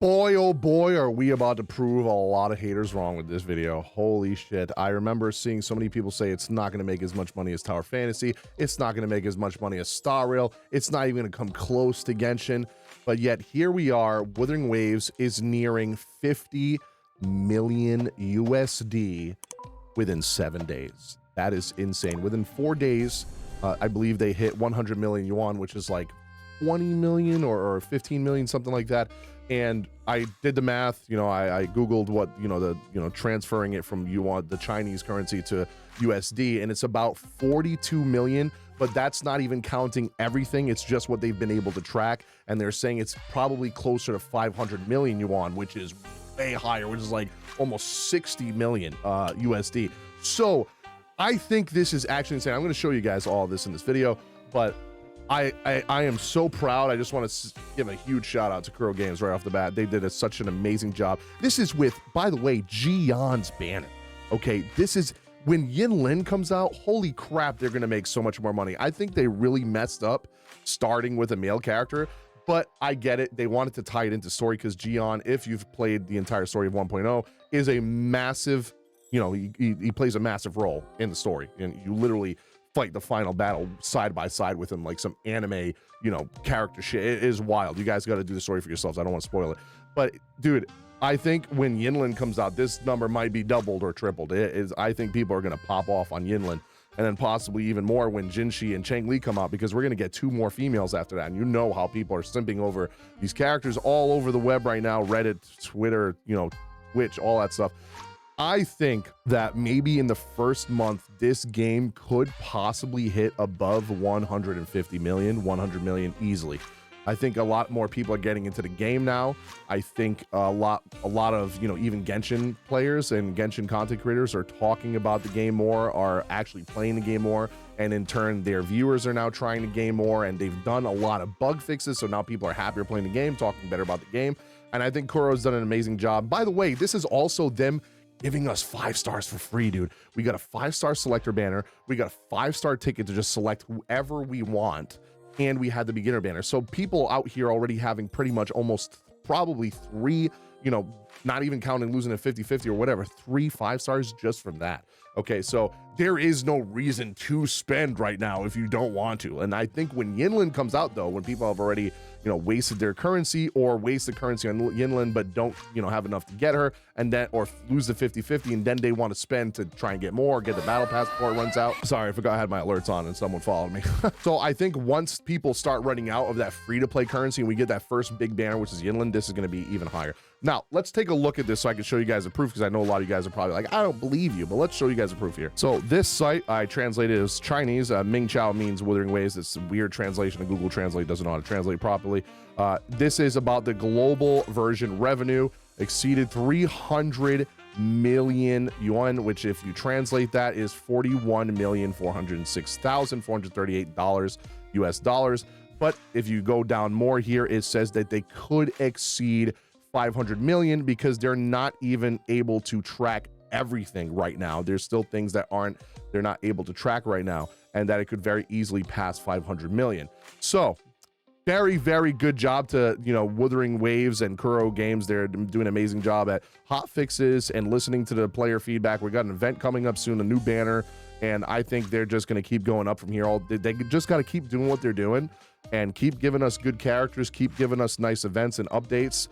Boy, oh boy, are we about to prove a lot of haters wrong with this video. Holy shit. I remember seeing so many people say it's not going to make as much money as Tower Fantasy. It's not going to make as much money as Star Rail. It's not even going to come close to Genshin. But yet here we are. Wuthering Waves is nearing 50 million USD within 7 days. That is insane. Within 4 days, I believe they hit 100 million yuan, which is like 20 million or 15 million, something like that. And I did the math, I Googled what, transferring it from yuan, the Chinese currency, to USD, and it's about 42 million, but that's not even counting everything. It's just what they've been able to track. And they're saying it's probably closer to 500 million yuan, which is way higher, which is like almost 60 million USD. So I think this is actually insane. I'm going to show you guys all of this in this video, but I am so proud. I just want to give a huge shout out to Kuro Games right off the bat. They did such an amazing job. This is with, by the way, Gion's banner. Okay, this is when Yinlin comes out. Holy crap, they're going to make so much more money. I think they really messed up starting with a male character, but I get it. They wanted to tie it into story because Gion, if you've played the entire story of 1.0, is a massive, he plays a massive role in the story, and you literally fight the final battle side by side with him like some anime, character shit. It is wild. You guys got to do the story for yourselves. I don't want to spoil it. But dude, I think when Yinlin comes out, this number might be doubled or tripled. I think people are going to pop off on Yinlin, and then possibly even more when Jinshi and Chang Li come out, because we're going to get 2 more females after that. And you know how people are simping over these characters all over the web right now, Reddit, Twitter, Twitch, all that stuff. I think that maybe in the first month, this game could possibly hit above 150 million, 100 million easily. I think a lot more people are getting into the game now. I think a lot of, even Genshin players and Genshin content creators are talking about the game more, are actually playing the game more. And in turn, their viewers are now trying the game more, and they've done a lot of bug fixes. So now people are happier playing the game, talking better about the game. And I think Kuro's done an amazing job. By the way, this is also them giving us 5 stars for free, dude. We got a 5-star selector banner. We got a 5-star ticket to just select whoever we want. And we had the beginner banner. So people out here already having pretty much almost probably 3, not even counting losing a 50-50 or whatever, 3 5 stars just from that. Okay, so there is no reason to spend right now if you don't want to. And I think when Yinlin comes out, though, when people have already, wasted their currency or wasted currency on Yinlin, but don't, have enough to get her, and then, or lose the 50-50, and then they want to spend to try and get more, get the battle pass before it runs out. Sorry, I forgot I had my alerts on and someone followed me. So I think once people start running out of that free-to-play currency and we get that first big banner, which is Yinlin, this is going to be even higher. Now, let's take a look at this so I can show you guys the proof, because I know a lot of you guys are probably like, I don't believe you, but let's show you guys the proof here. So this site, I translated as Chinese. Ming Chao means Wuthering Waves. It's a weird translation. Google Translate doesn't know how to translate properly. This is about the global version revenue exceeded 300 million yuan, which if you translate that is $41,406,438 US dollars. But if you go down more here, it says that they could exceed 500 million because they're not even able to track everything right now. There's still things that they're not able to track right now, and that it could very easily pass 500 million. So very, very good job to, Wuthering Waves and Kuro Games. They're doing an amazing job at hot fixes and listening to the player feedback. We got an event coming up soon, a new banner, and I think they're just going to keep going up from here. They just got to keep doing what they're doing and keep giving us good characters, keep giving us nice events and updates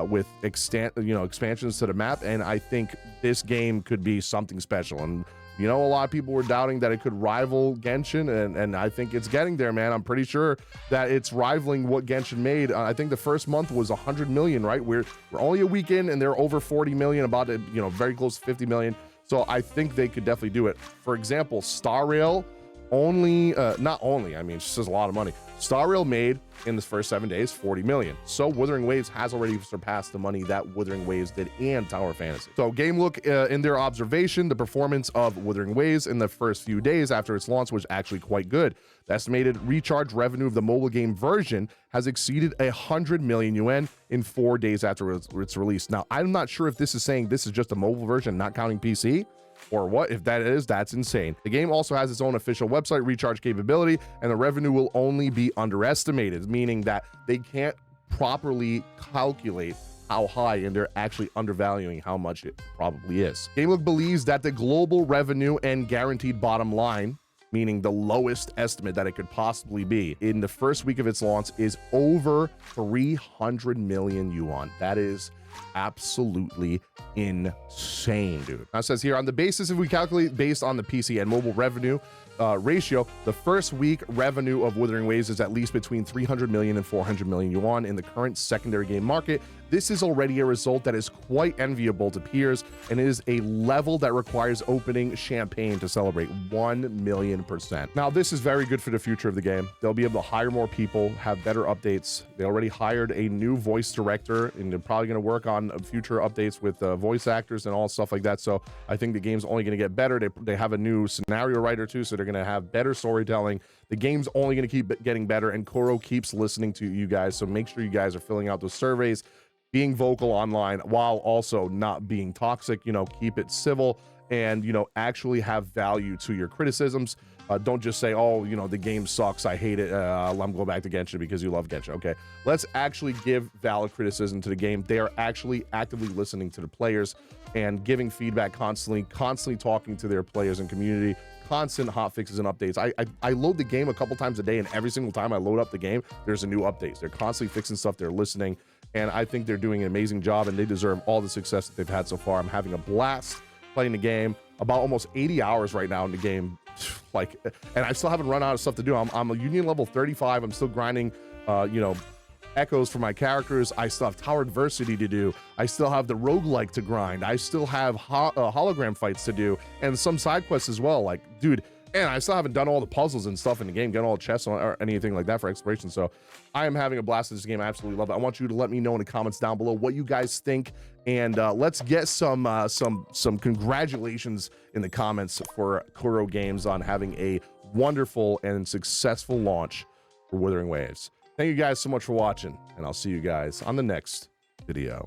with expansions to the map. And I think this game could be something special. And a lot of people were doubting that it could rival Genshin, and I think it's getting there, man. I'm pretty sure that it's rivaling what Genshin made. I think the first month was 100 million, right? We're only a week in, and they're over 40 million, about to, very close to 50 million. So I think they could definitely do it. For example, Star Rail not only, I mean, it's just a lot of money. Star Rail made in the first 7 days 40 million. So Wuthering Waves has already surpassed the money that Wuthering Waves did and Tower Fantasy. So GameLook, in their observation, the performance of Wuthering Waves in the first few days after its launch was actually quite good. The estimated recharge revenue of the mobile game version has exceeded 100 million yuan in 4 days after its release. Now, I'm not sure if this is saying this is just a mobile version, not counting PC, or what. If that is, that's insane. The game also has its own official website recharge capability, and the revenue will only be underestimated, meaning that they can't properly calculate how high, and they're actually undervaluing how much it probably is. GameLook believes that the global revenue and guaranteed bottom line, meaning the lowest estimate that it could possibly be in the first week of its launch, is over 300 million yuan. That is absolutely insane, dude. Now it says here, on the basis, if we calculate based on the PC and mobile revenue ratio, the first week revenue of Wuthering Waves is at least between 300 million and 400 million yuan in the current secondary game market. This is already a result that is quite enviable to peers, and it is a level that requires opening champagne to celebrate. 1,000,000%. Now, this is very good for the future of the game. They'll be able to hire more people, have better updates. They already hired a new voice director, and they're probably going to work on future updates with voice actors and all stuff like that. So I think the game's only going to get better. They have a new scenario writer too, so they're going to have better storytelling. The game's only going to keep getting better, and Kuro keeps listening to you guys. So make sure you guys are filling out those surveys, being vocal online while also not being toxic. You know, keep it civil, and, you know, actually have value to your criticisms. Don't just say, oh, you know, the game sucks, I hate it, I'm going back to Genshin because you love Genshin. Okay, let's actually give valid criticism to the game. They are actually actively listening to the players and giving feedback constantly talking to their players and community, constant hot fixes and updates. I load the game a couple times a day, and every single time I load up the game, there's a new update. They're constantly fixing stuff, they're listening, and I think they're doing an amazing job, and they deserve all the success that they've had so far. I'm having a blast playing the game, about almost 80 hours right now in the game, like, and I still haven't run out of stuff to do. I'm a union level 35. I'm still grinding, you know, echoes for my characters. I still have tower adversity to do. I still have the roguelike to grind. I still have hologram fights to do, and some side quests as well. Like, dude, and I still haven't done all the puzzles and stuff in the game, getting all the chests or anything like that for exploration. So I am having a blast in this game. I absolutely love it. I want you to let me know in the comments down below what you guys think, and let's get some congratulations in the comments for Kuro Games on having a wonderful and successful launch for Wuthering Waves. Thank you guys so much for watching, and I'll see you guys on the next video.